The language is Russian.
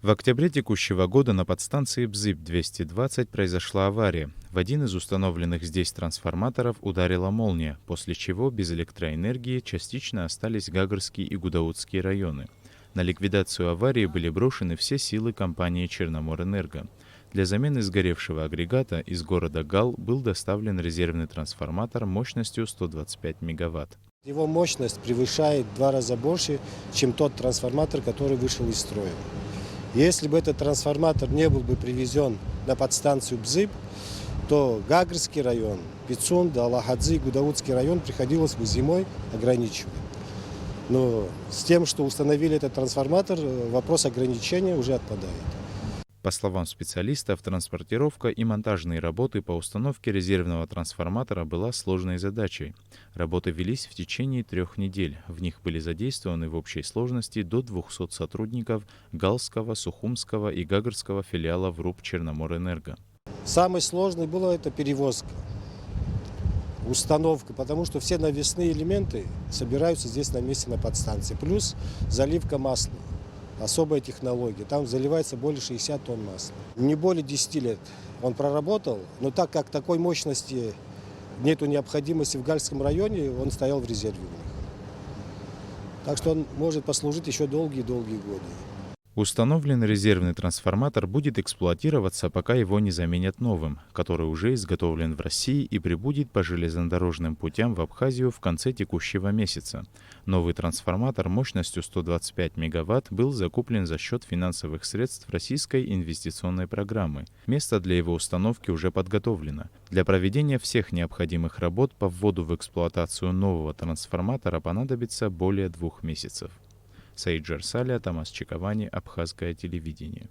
В октябре текущего года на подстанции БЗИП-220 произошла авария. В один из установленных здесь трансформаторов ударила молния, после чего без электроэнергии частично остались Гагарский и Гудаутский районы. На ликвидацию аварии были брошены все силы компании «Черноморэнерго». Для замены сгоревшего агрегата из города Гал был доставлен резервный трансформатор мощностью 125 мегаватт. Его мощность превышает в 2 раза больше, чем тот трансформатор, который вышел из строя. Если бы этот трансформатор не был бы привезен на подстанцию БЗИП, то Гагарский район, Пицунда, Алахадзи и Гудаутский район приходилось бы зимой ограничивать. Но с тем, что установили этот трансформатор, вопрос ограничения уже отпадает. По словам специалистов, транспортировка и монтажные работы по установке резервного трансформатора была сложной задачей. Работы велись в течение 3 недель. В них были задействованы в общей сложности до 200 сотрудников Галского, Сухумского и Гагарского филиалов РУП «Черноморэнерго». Самое сложное было это перевозка, установка, потому что все навесные элементы собираются здесь на месте на подстанции. Плюс заливка масла. Особая технология. Там заливается более 60 тонн масла. Не более 10 лет он проработал, но так как такой мощности нету необходимости в Гальском районе, он стоял в резерве у них. Так что он может послужить еще долгие-долгие годы. Установленный резервный трансформатор будет эксплуатироваться, пока его не заменят новым, который уже изготовлен в России и прибудет по железнодорожным путям в Абхазию в конце текущего месяца. Новый трансформатор мощностью 125 мегаватт был закуплен за счет финансовых средств Российской инвестиционной программы. Место для его установки уже подготовлено. Для проведения всех необходимых работ по вводу в эксплуатацию нового трансформатора понадобится более 2 месяцев. Саид Джарсаля, Томас Чиковани, Абхазское телевидение.